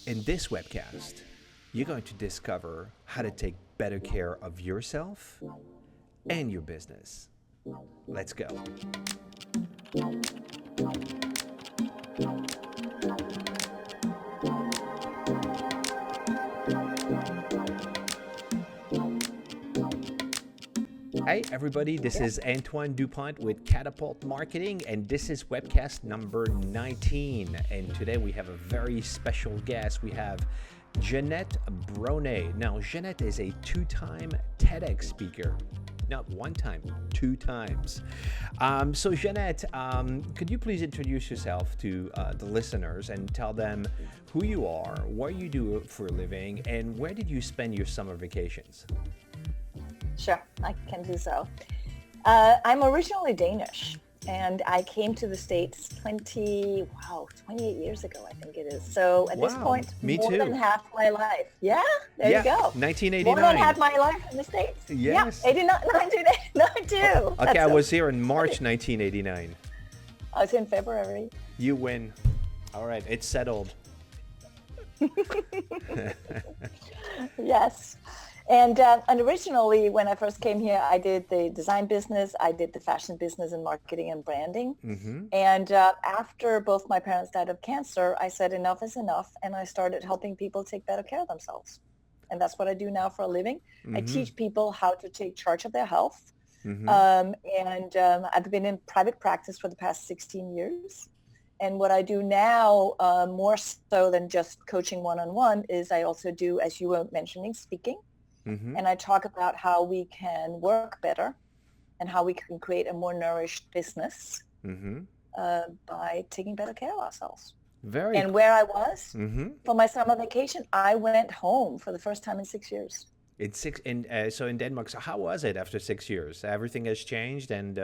In this webcast, you're going to discover how to take better care of yourself and your business. Let's go. Hey everybody, this is Antoine Dupont with Katapult.Marketing, and this is webcast number 19. And today we have a very special guest. We have Jeanette Bronée. Now, Jeanette is a two-time TEDx speaker. Not one time, two times. So Jeanette, could you please introduce yourself to the listeners and tell them who you are, what you do for a living, and where did you spend your summer vacations? Sure, I can do so. I'm originally Danish, and I came to the States 28 years ago, I think it is. So at this point, me more too. than half my life. Yeah, there you go. 1989. More than half my life in the States. Yes. Yeah, 1992. Okay, I was here in March 1989. I was in February. You win. All right, it's settled. Yes. And originally, when I first came here, I did the design business, I did the fashion business and marketing and branding. Mm-hmm. And after both my parents died of cancer, I said enough is enough, and I started helping people take better care of themselves. And that's what I do now for a living. Mm-hmm. I teach people how to take charge of their health. Mm-hmm. I've been in private practice for the past 16 years. And what I do now, more so than just coaching one-on-one, is I also do, as you were mentioning, speaking. Mm-hmm. And I talk about how we can work better and how we can create a more nourished business Mm-hmm. by taking better care of ourselves. Very And where I was Mm-hmm. for my summer vacation, I went home for the first time in 6 years. So in Denmark. So how was it after 6 years? Everything has changed, and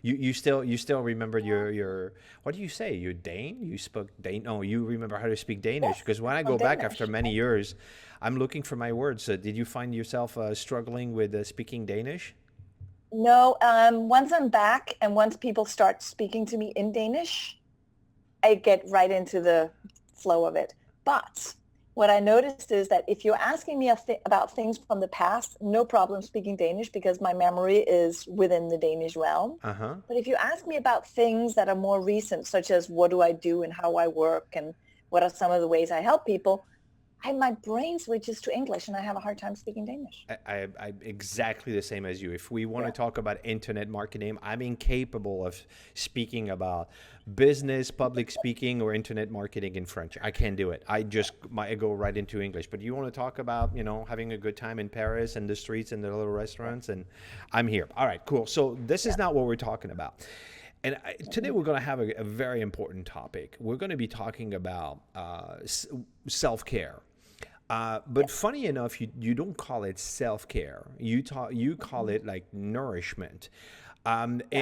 you still remember your what do you say? You're Dane? You spoke Dane? No, you remember how to speak Danish? Yes, Because when I I'm go back Danish. after many years, I'm looking for my words. Did you find yourself struggling with speaking Danish? No, once I'm back and once people start speaking to me in Danish, I get right into the flow of it. But what I noticed is that if you're asking me about things from the past, no problem speaking Danish because my memory is within the Danish realm. Uh-huh. But if you ask me about things that are more recent, such as what do I do and how I work and what are some of the ways I help people, my brain switches to English and I have a hard time speaking Danish. I'm exactly the same as you. If we want to talk about internet marketing, I'm incapable of speaking about business, public speaking, or internet marketing in French. I can't do it. I go right into English. But you want to talk about, having a good time in Paris and the streets and the little restaurants, and I'm here. All right, cool. So this is not what we're talking about. And today we're going to have a very important topic. We're going to be talking about self-care. But funny enough, you don't call it self-care. You call it like nourishment. And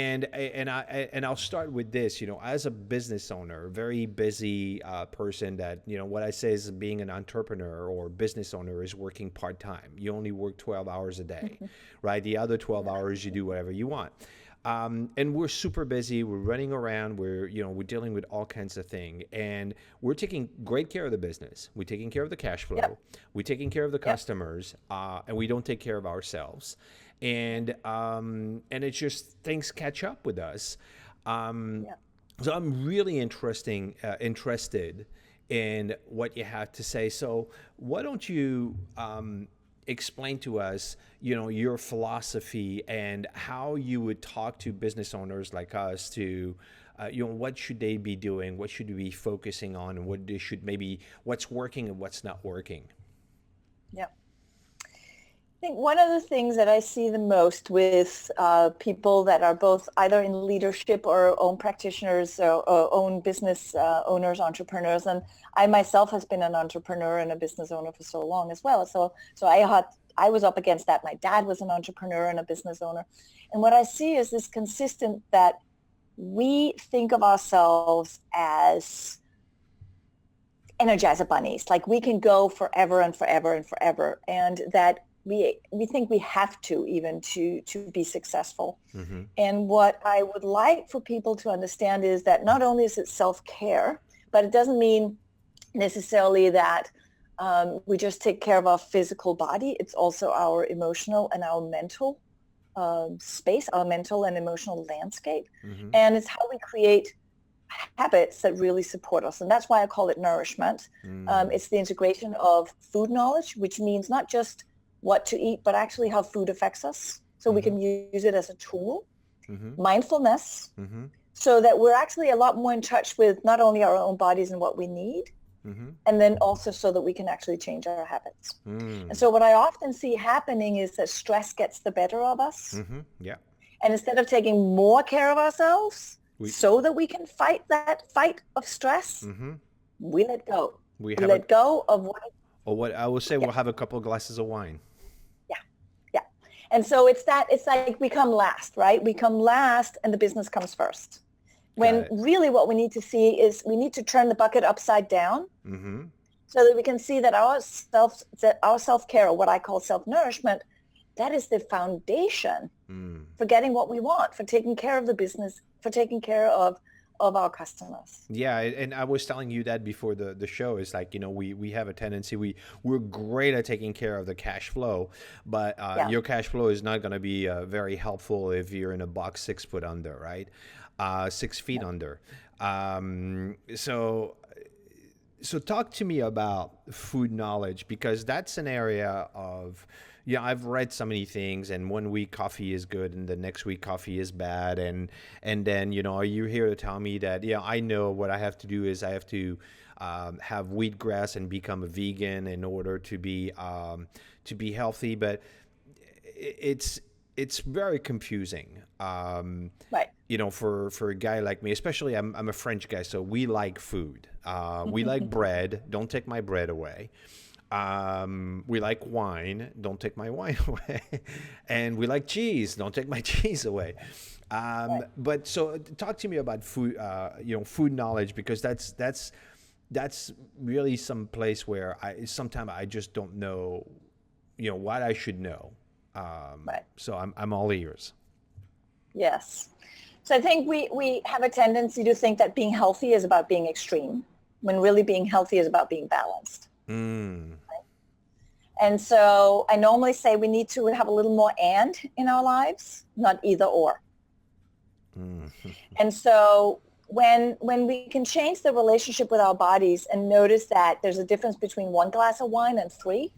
I'll start with this. As a business owner, very busy person, that what I say is being an entrepreneur or business owner is working part-time. You only work 12 hours a day, right? The other 12 hours you do whatever you want. And we're super busy. We're running around. We're dealing with all kinds of things, and we're taking great care of the business. We're taking care of the cash flow. Yep. We're taking care of the customers, and we don't take care of ourselves. And it's just things catch up with us. So I'm really interested in what you have to say. So why don't you explain to us, your philosophy and how you would talk to business owners like us to, what should they be doing? What should they be focusing on? And what's working and what's not working? Yeah. I think one of the things that I see the most with people that are both either in leadership or own practitioners or own business owners, entrepreneurs, and I myself has been an entrepreneur and a business owner for so long as well. So I was up against that. My dad was an entrepreneur and a business owner. And what I see is this consistent that we think of ourselves as Energizer bunnies, like we can go forever and forever and forever, and that we think we have to even to be successful. Mm-hmm. And what I would like for people to understand is that not only is it self-care, but it doesn't mean necessarily that we just take care of our physical body. It's also our emotional and our mental space, our mental and emotional landscape. Mm-hmm. And it's how we create habits that really support us. And that's why I call it nourishment. It's the integration of food knowledge, which means not just what to eat, but actually how food affects us. So we can use it as a tool. Mindfulness, so that we're actually a lot more in touch with not only our own bodies and what we need, and then also so that we can actually change our habits. And so what I often see happening is that stress gets the better of us. Yeah. And instead of taking more care of ourselves so that we can fight that fight of stress, we let go. We let go of what I will say, we'll have a couple of glasses of wine. And so it's like we come last, right? We come last and the business comes first. When really what we need to see is we need to turn the bucket upside down so that we can see that our self-care, or what I call self-nourishment, that is the foundation for getting what we want, for taking care of the business, for taking care of our customers. Yeah, and I was telling you that before the show. Is like, we have a tendency, we're great at taking care of the cash flow, but your cash flow is not going to be very helpful if you're in a box 6 foot under, right? 6 feet under. So talk to me about food knowledge, because that's an area of, I've read so many things, and one week coffee is good and the next week coffee is bad. And then, are you here to tell me that, I know what I have to do is I have to have wheatgrass and become a vegan in order to be healthy. But it's very confusing. Right. For a guy like me, especially I'm a French guy, so we like food. We like bread. Don't take my bread away. We like wine. Don't take my wine away. And we like cheese. Don't take my cheese away. But so talk to me about food, food knowledge, because that's really some place where sometimes I just don't know, what I should know. So I'm all ears. Yes. So I think we have a tendency to think that being healthy is about being extreme, when really being healthy is about being balanced. Right? And so I normally say we need to have a little more and in our lives, not either or. And so when we can change the relationship with our bodies and notice that there's a difference between 1 glass of wine and 3,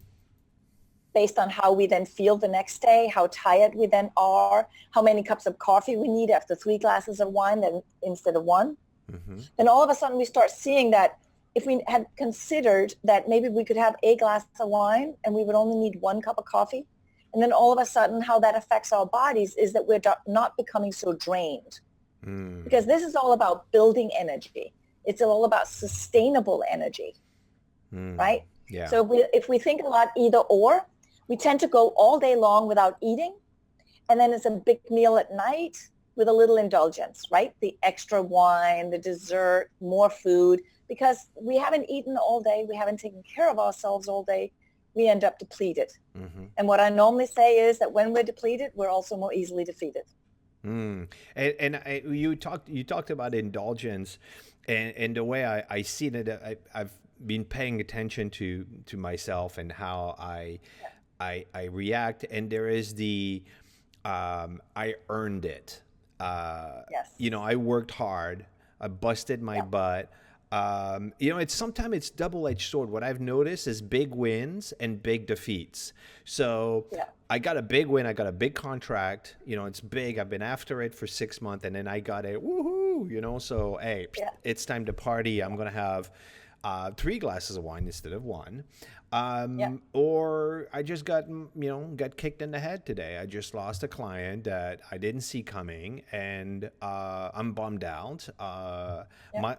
based on how we then feel the next day, how tired we then are, how many cups of coffee we need after 3 glasses of wine then instead of 1, then all of a sudden we start seeing that if we had considered that maybe we could have a glass of wine and we would only need 1 cup of coffee, and then all of a sudden how that affects our bodies is that we're not becoming so drained. Because this is all about building energy. It's all about sustainable energy, right? Yeah. So if we think a lot either or, we tend to go all day long without eating, and then it's a big meal at night with a little indulgence, right? The extra wine, the dessert, more food, because we haven't eaten all day, we haven't taken care of ourselves all day, we end up depleted. And what I normally say is that when we're depleted, we're also more easily defeated. And you talked about indulgence, and the way I see that I've been paying attention to myself and how I react, and there is the I earned it. Yes. I worked hard. I busted my butt. Sometimes it's double-edged sword. What I've noticed is big wins and big defeats. So I got a big win. I got a big contract. It's big. I've been after it for 6 months, and then I got it. Woohoo! So hey, it's time to party. I'm gonna have 3 glasses of wine instead of 1. Or I just got kicked in the head today. I just lost a client that I didn't see coming, and I'm bummed out,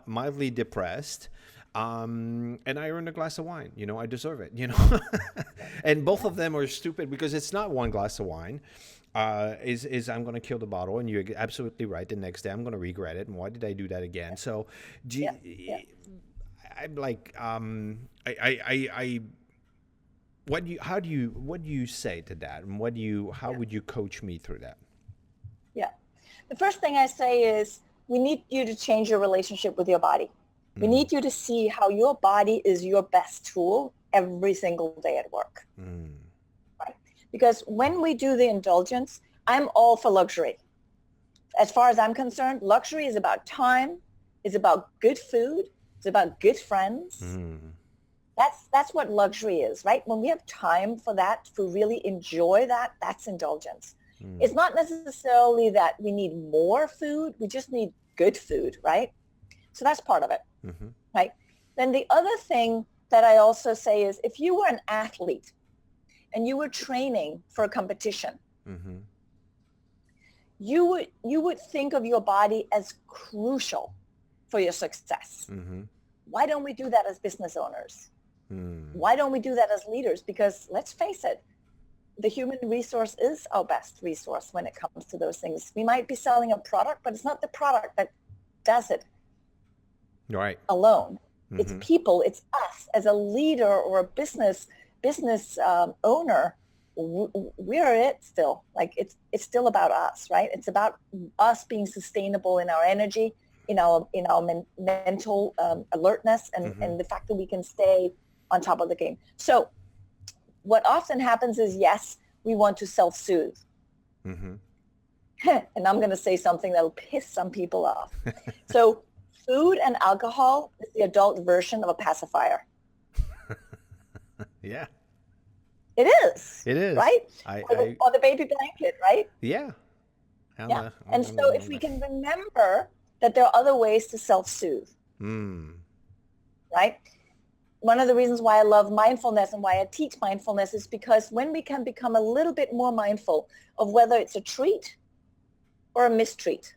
mildly depressed, and I earned a glass of wine. I deserve it. And both of them are stupid, because it's not 1 glass of wine. Is I'm going to kill the bottle, and you're absolutely right. The next day I'm going to regret it. And why did I do that again? So, I'm like, what do you say to that, and how would you coach me through that? Yeah, the first thing I say is we need you to change your relationship with your body. We need you to see how your body is your best tool every single day at work. Right? Because when we do the indulgence, I'm all for luxury. As far as I'm concerned, luxury is about time, it's about good food, it's about good friends. That's what luxury is, right? When we have time for that, to really enjoy that, that's indulgence. It's not necessarily that we need more food, we just need good food, right? So that's part of it, right? Then the other thing that I also say is if you were an athlete and you were training for a competition, you would think of your body as crucial for your success. Why don't we do that as business owners? Why don't we do that as leaders? Because let's face it, the human resource is our best resource when it comes to those things. We might be selling a product, but it's not the product that does it alone. It's people, it's us as a leader or a business owner. We're it still. Like it's still about us, right? It's about us being sustainable in our energy, in our mental alertness, and the fact that we can stay on top of the game. So what often happens is, yes, we want to self-soothe. And I'm going to say something that'll piss some people off. So food and alcohol is the adult version of a pacifier. Yeah. It is. It is. Right? Or the baby blanket, right? Yeah. And so if we can remember that there are other ways to self-soothe, right? One of the reasons why I love mindfulness and why I teach mindfulness is because when we can become a little bit more mindful of whether it's a treat or a mistreat,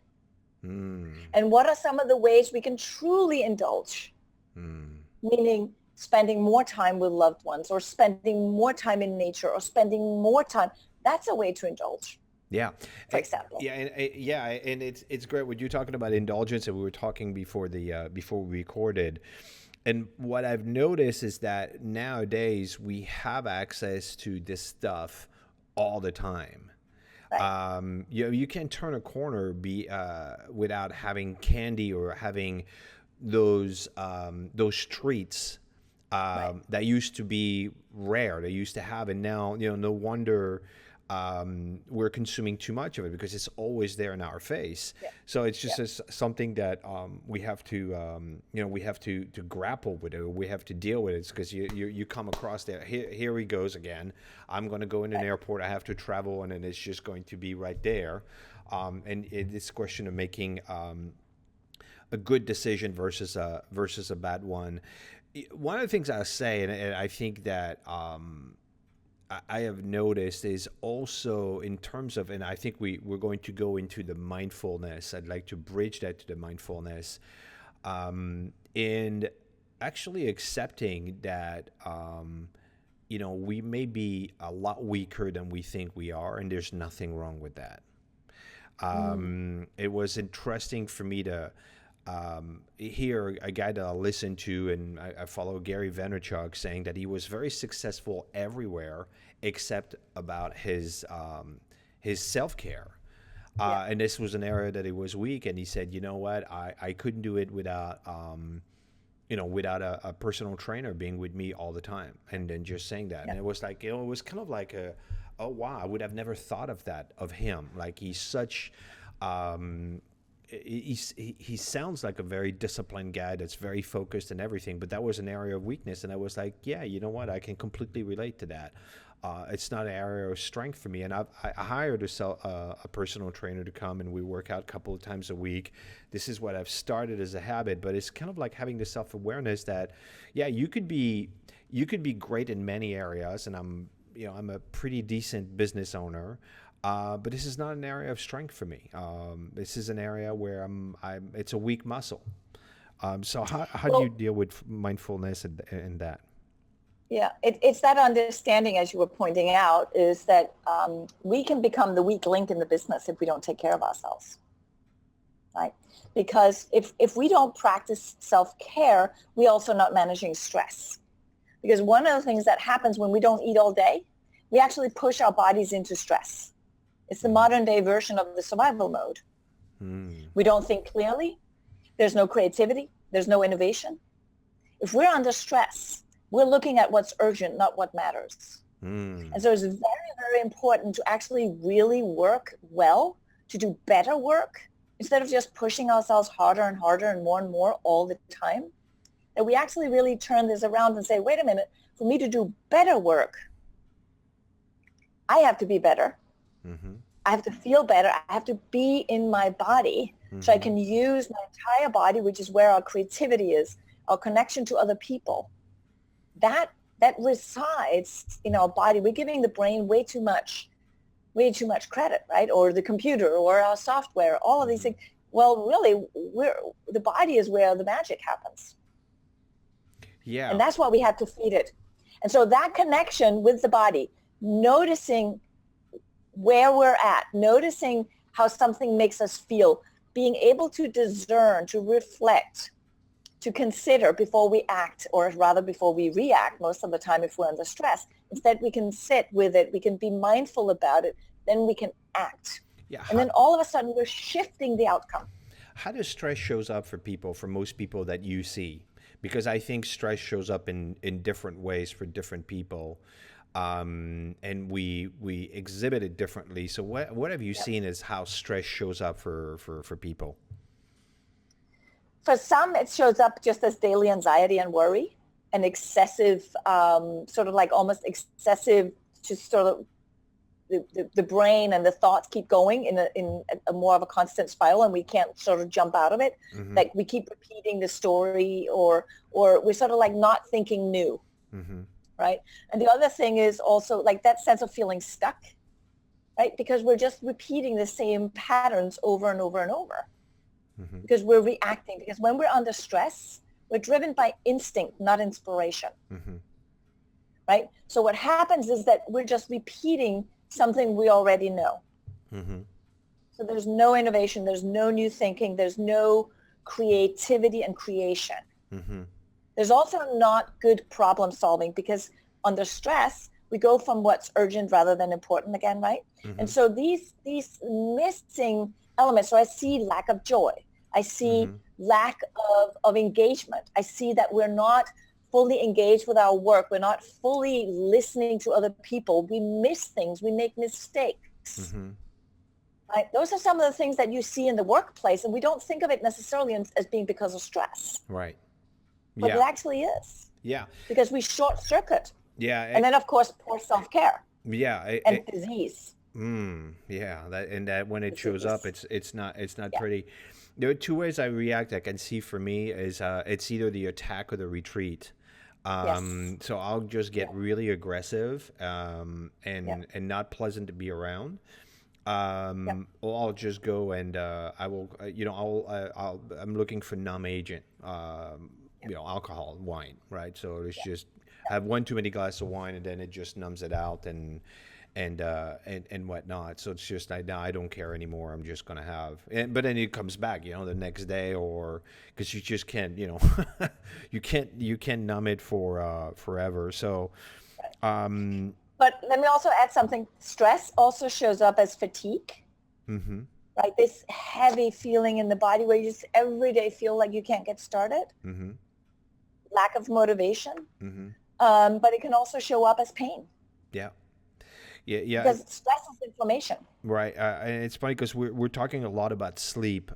and what are some of the ways we can truly indulge, meaning spending more time with loved ones or spending more time in nature or spending more time, that's a way to indulge. Yeah. For example. Yeah, and it's great when you're talking about indulgence, and we were talking before we recorded. And what I've noticed is that nowadays we have access to this stuff all the time. Right. You can't turn a corner without having candy or having those treats that used to be rare. They used to have, and now no wonder we're consuming too much of it because it's always there in our face. Yeah. So it's just something that we have to grapple with it. Or we have to deal with it because you come across that here he goes again. I'm going to go in an airport. I have to travel, and then it's just going to be right there. And it's a question of making a good decision versus a bad one. One of the things I say, and I think that I have noticed is also in terms of, and I think we're going to go into the mindfulness. I'd like to bridge that to the mindfulness, and actually accepting that, we may be a lot weaker than we think we are, and there's nothing wrong with that. It was interesting for me to hear a guy that I listen to, and I follow, Gary Vaynerchuk, saying that he was very successful everywhere except about his self-care. And this was an area that he was weak, and he said, you know what, I couldn't do it without a personal trainer being with me all the time, and then just saying that. And it was like, it was kind of like oh wow, I would have never thought of that of him. Like he's such he sounds like a very disciplined guy that's very focused and everything, but that was an area of weakness. And I was like, yeah, you know what, I can completely relate to that. It's not an area of strength for me. And I hired a personal trainer to come, and we work out a couple of times a week. This is what I've started as a habit, but it's kind of like having the self-awareness that, yeah, you could be great in many areas, and I'm a pretty decent business owner. But this is not an area of strength for me. This is an area where it's a weak muscle. So how do you deal with mindfulness and that? Yeah, it's that understanding, as you were pointing out, is that we can become the weak link in the business if we don't take care of ourselves, right? Because if we don't practice self-care, we also not managing stress. Because one of the things that happens when we don't eat all day, we actually push our bodies into stress. It's the modern day version of the survival mode. We don't think clearly. There's no creativity. there's no innovation. If we're under stress, we're looking at what's urgent, not what matters. And so it's very, very important to actually really work well, to do better work, instead of just pushing ourselves harder and harder and more all the time. That we actually really turn this around and say, wait a minute, for me to do better work, I have to be better. I have to feel better. I have to be in my body so I can use my entire body, which is where our creativity is, our connection to other people. That resides in our body. We're giving the brain way too much credit, right? Or the computer or our software, all of these things. Well, really, the body is where the magic happens. Yeah. And that's why we have to feed it. And so that connection with the body, noticing where we're at, noticing how something makes us feel, being able to discern, to reflect, to consider before we act, or rather before we react most of the time if we're under stress. Instead, we can sit with it, we can be mindful about it, then we can act. Yeah. And then all of a sudden we're shifting the outcome. How does stress shows up for people, for most people that you see? Because I think stress shows up in different ways for different people. And we exhibit it differently. So what have you seen as how stress shows up for people? For some, it shows up just as daily anxiety and worry, and excessive, sort of like almost excessive, just sort of the brain and the thoughts keep going in a more of a constant spiral, and we can't sort of jump out of it. Like we keep repeating the story, or we're sort of like not thinking new. Right? And the other thing is also like that sense of feeling stuck, right? Because we're just repeating the same patterns over and over and over. Because we're reacting. Because when we're under stress, we're driven by instinct, not inspiration. Right? So what happens is that we're just repeating something we already know. So there's no innovation, there's no new thinking, there's no creativity and creation. There's also not good problem solving, because under stress, we go from what's urgent rather than important again, right? And so these missing elements, so I see lack of joy. I see lack of engagement. I see that we're not fully engaged with our work. We're not fully listening to other people. We miss things. We make mistakes. Right? Those are some of the things that you see in the workplace, and we don't think of it necessarily as being because of stress. Right. But it actually is. Yeah. Because we short circuit. Yeah. And then, of course, poor self-care. Yeah. And disease. Yeah. That when it shows up, it's not pretty. There are two ways I react. I can see for me is it's either the attack or the retreat. So I'll just get really aggressive and not pleasant to be around. Or I'll just go and I will, I'm looking for numb agent, alcohol, wine, right? So it's just have one too many glasses of wine, and then it just numbs it out and whatnot. So it's just I don't care anymore. I'm just gonna have, but then it comes back, the next day, or because you just can't, you can't numb it for forever. So. But let me also add something. Stress also shows up as fatigue, right? This heavy feeling in the body where you just every day feel like you can't get started. Lack of motivation. But it can also show up as pain. Yeah. Because stress is inflammation. Right. And it's funny because we're talking a lot about sleep.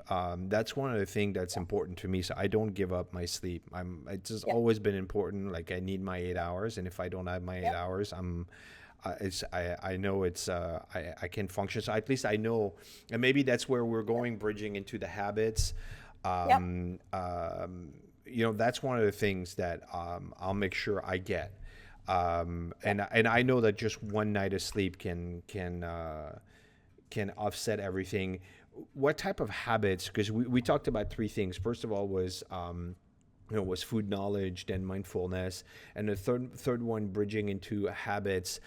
That's one of the things that's important to me. So I don't give up my sleep. It's just always been important. Like I need my 8 hours. And if I don't have my 8 hours, I know I can function. So at least I know, and maybe that's where we're going, bridging into the habits. That's one of the things that I'll make sure I get. And I know that just one night of sleep can offset everything. What type of habits? Because we talked about three things. First of all was was food knowledge, then mindfulness, and the third one bridging into habits.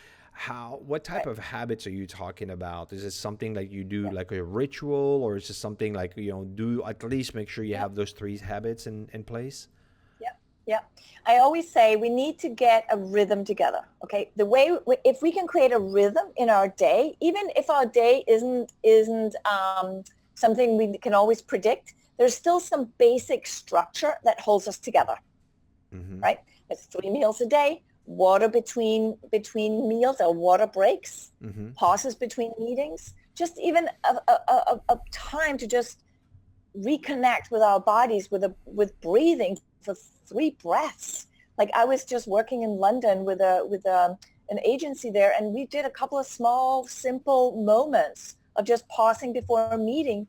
What type of habits are you talking about? Is it something like you do like a ritual, or is it something like do at least make sure you have those three habits in place? Yeah. I always say we need to get a rhythm together. Okay. If we can create a rhythm in our day, even if our day isn't something we can always predict, there's still some basic structure that holds us together, right? It's 3 meals a day, water between meals or water breaks, pauses between meetings, just even a time to just reconnect with our bodies with breathing for 3 breaths. Like I was just working in London with an agency there, and we did a couple of small, simple moments of just pausing before a meeting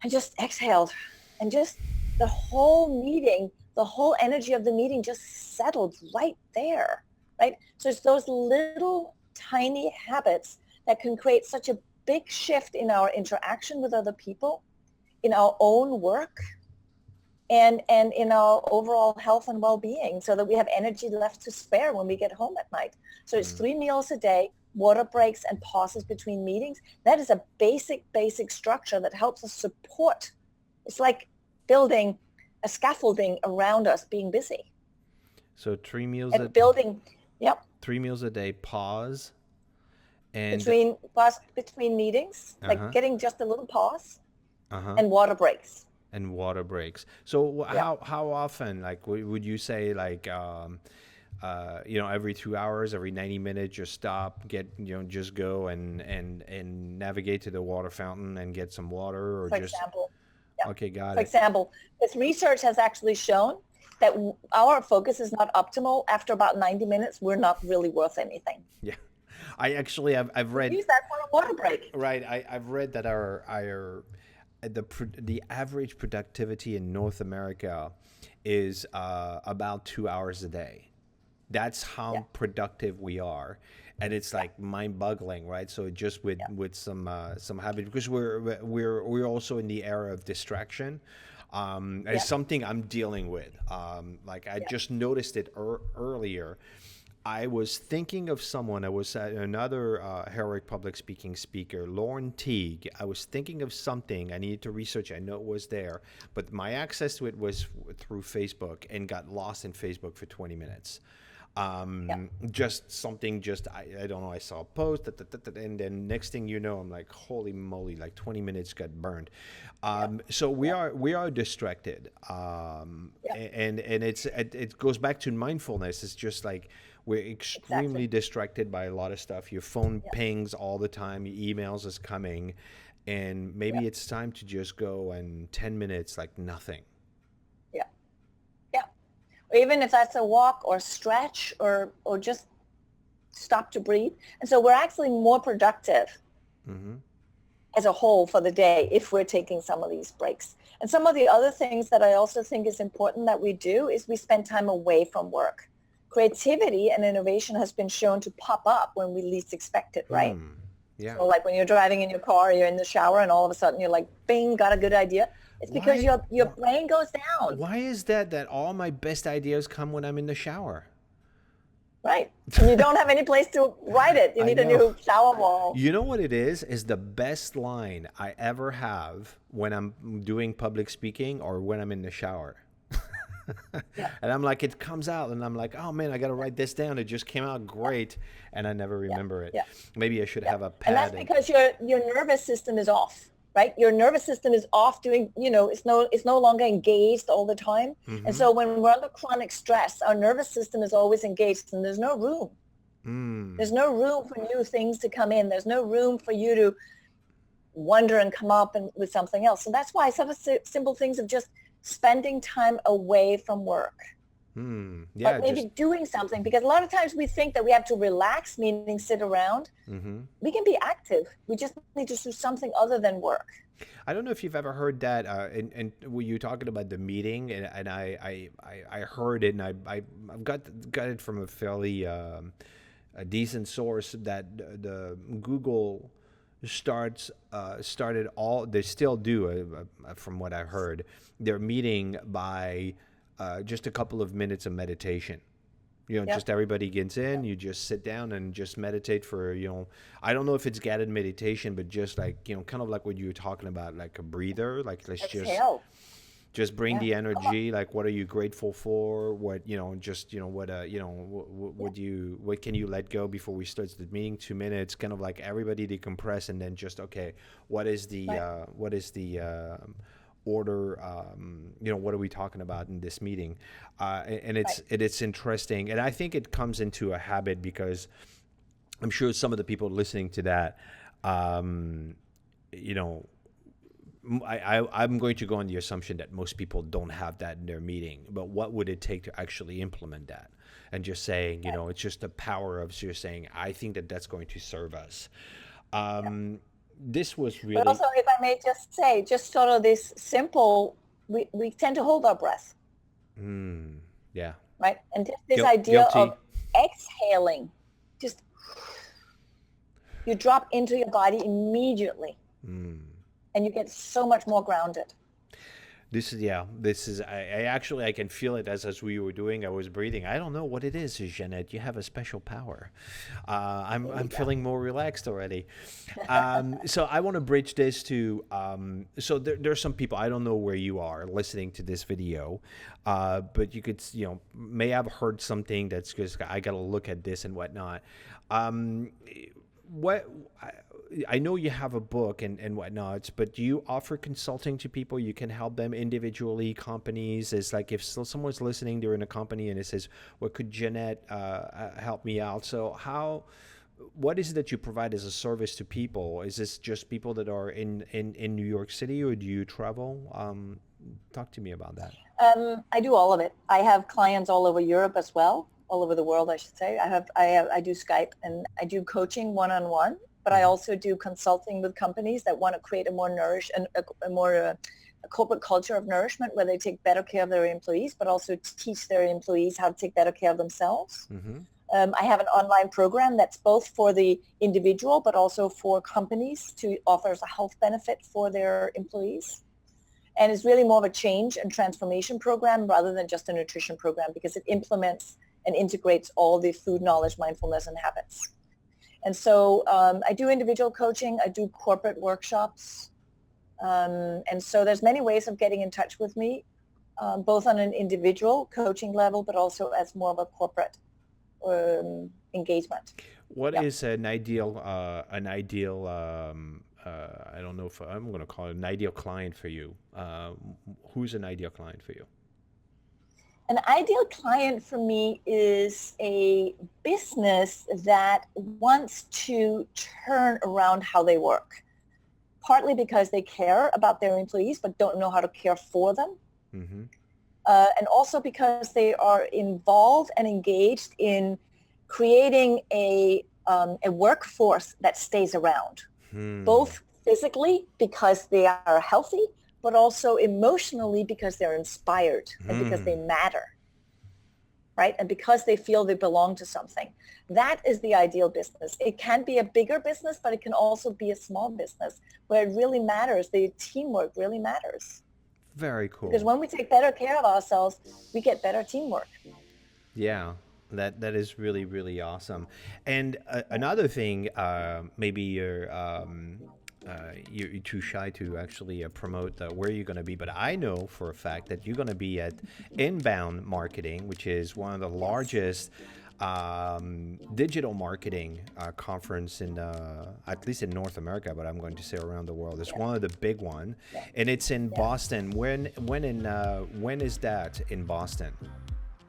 and just exhaled, and just the whole meeting, the whole energy of the meeting just settled right there, right? So it's those little tiny habits that can create such a big shift in our interaction with other people, in our own work, and in our overall health and well-being, so that we have energy left to spare when we get home at night. So it's 3 meals a day, water breaks, and pauses between meetings. That is a basic structure that helps us support. It's like building a scaffolding around us being busy. So 3 meals and building, 3 meals a day, pause, and between meetings, like getting just a little pause, and water breaks. And water breaks. So how often, like, would you say, like, every 2 hours, every 90 minutes, just stop, just go and navigate to the water fountain and get some water, or for example. Okay, got it. For example, this research has actually shown that our focus is not optimal. After about 90 minutes, we're not really worth anything. Yeah. I've read. Use that for a water break. Right. I've read that the average productivity in North America is about 2 hours a day. That's how productive we are, and it's like mind-boggling, right? So just with some habit, because we're also in the era of distraction. It's something I'm dealing with. I just noticed it earlier. I was thinking of someone. I was at another heroic public speaking speaker, Lauren Teague. I was thinking of something I needed to research. I know it was there, but my access to it was through Facebook, and got lost in Facebook for 20 minutes. Just something, I don't know, I saw a post, and then next thing you know, I'm like, holy moly, like 20 minutes got burned. So we are distracted. And it goes back to mindfulness. It's just like, we're extremely distracted by a lot of stuff. Your phone pings all the time, your emails is coming, and maybe it's time to just go and 10 minutes, like nothing. Or even if that's a walk or stretch or just stop to breathe. And so we're actually more productive as a whole for the day if we're taking some of these breaks. And some of the other things that I also think is important that we do is we spend time away from work. Creativity and innovation has been shown to pop up when we least expect it, right? Yeah. So like when you're driving in your car, you're in the shower, and all of a sudden you're like, bing, got a good idea. It's because your brain goes down. Why is that all my best ideas come when I'm in the shower? Right. And you don't have any place to write it. You need a new shower wall. You know what it is the best line I ever have when I'm doing public speaking or when I'm in the shower. And I'm like, it comes out, and I'm like, oh man, I got to write this down. It just came out great, and I never remember it. Maybe I should have a pad. And that's because your nervous system is off, right? Your nervous system is off doing, it's no longer engaged all the time. And so when we're under chronic stress, our nervous system is always engaged, and there's no room. There's no room for new things to come in. There's no room for you to wonder and come up with something else. So that's why some of the simple things of just spending time away from work. But maybe doing something, because a lot of times we think that we have to relax, meaning sit around. We can be active. We just need to do something other than work. I don't know if you've ever heard that, and were you talking about the meeting, and I heard it, and I got it from a fairly a decent source, that the Google started all, they still do, from what I heard, their meeting by just a couple of minutes of meditation. Just everybody gets in, you just sit down and just meditate for, I don't know if it's guided meditation, but just like, kind of like what you were talking about, like a breather, like let's just bring the energy, like what are you grateful for, what, what can you let go before we start the meeting, 2 minutes, kind of like everybody decompress, and then just, okay, what is the order, what are we talking about in this meeting? And it's interesting. And I think it comes into a habit because I'm sure some of the people listening to that, I'm going to go on the assumption that most people don't have that in their meeting. But what would it take to actually implement that? And just saying, it's just the power of just saying, I think that that's going to serve us. This was really... But also, if I may just say, just sort of this simple, we tend to hold our breath. Yeah. Right? And just this idea guilty. of exhaling, just you drop into your body immediately. And you get so much more grounded. This is, I can feel it as we were doing, I was breathing. I don't know what it is, Jeanette. You have a special power. I'm feeling more relaxed already. So I want to bridge this to, so there's some people, I don't know where you are listening to this video, but you could, may have heard something that's just, I got to look at this and whatnot. I know you have a book and whatnot, but do you offer consulting to people? You can help them individually, companies. It's like if someone's listening, they're in a company and it says, well, could Jeanette help me out? So what is it that you provide as a service to people? Is this just people that are in New York City, or do you travel? Talk to me about that. I do all of it. I have clients all over Europe as well, all over the world, I should say. I do Skype and I do coaching one-on-one. But I also do consulting with companies that want to create a more nourished and a corporate culture of nourishment where they take better care of their employees, but also teach their employees how to take better care of themselves. I have an online program that's both for the individual, but also for companies to offer as a health benefit for their employees. And it's really more of a change and transformation program rather than just a nutrition program because it implements and integrates all the food knowledge, mindfulness, and habits. And so I do individual coaching, I do corporate workshops. And so there's many ways of getting in touch with me, both on an individual coaching level, but also as more of a corporate engagement. What is an ideal, I don't know if I'm going to call it an ideal client for you. Who's an ideal client for you? An ideal client for me is a business that wants to turn around how they work, partly because they care about their employees but don't know how to care for them, and also because they are involved and engaged in creating a workforce that stays around, both physically because they are healthy, but also emotionally because they're inspired and because they matter, right? And because they feel they belong to something. That is the ideal business. It can be a bigger business, but it can also be a small business where it really matters. The teamwork really matters. Very cool. Because when we take better care of ourselves, we get better teamwork. Yeah. That is really, really awesome. And another thing, maybe you're too shy to actually promote where you're going to be, but I know for a fact that you're going to be at Inbound Marketing, which is one of the largest digital marketing conference in at least in North America, but I'm going to say around the world. It's one of the big one, and it's in Boston. When is that in Boston?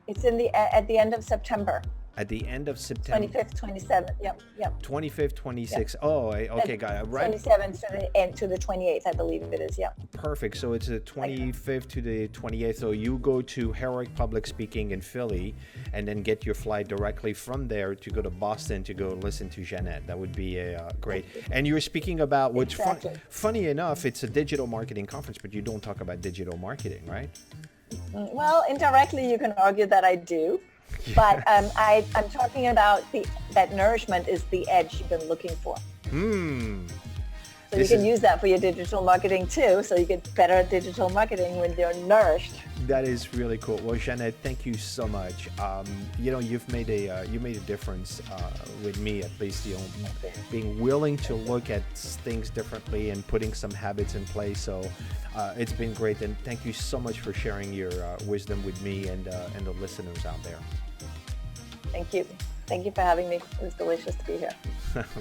It's at the end of September. At the end of September. 25th, 27th, yep. 25th, 26th. Yep. Oh, okay, got it. Right. 27th to the 28th, I believe it is, yeah. Perfect. So it's the 25th to the 28th. So you go to Heroic Public Speaking in Philly and then get your flight directly from there to go to Boston to go listen to Jeanette. That would be great. And you're speaking about what's funny enough, it's a digital marketing conference, but you don't talk about digital marketing, right? Well, indirectly, you can argue that I do. But I'm talking about that nourishment is the edge you've been looking for. So you can use that for your digital marketing too. So you get better at digital marketing when you're nourished. That is really cool. Well, Jeanette, thank you so much. You've made a difference with me, at least. Being willing to look at things differently and putting some habits in place. So it's been great, and thank you so much for sharing your wisdom with me and the listeners out there. Thank you. Thank you for having me. It was delicious to be here.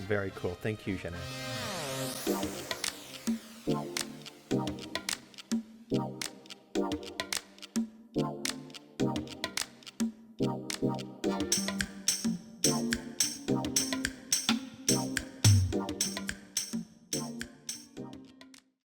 Very cool. Thank you, Jeanette.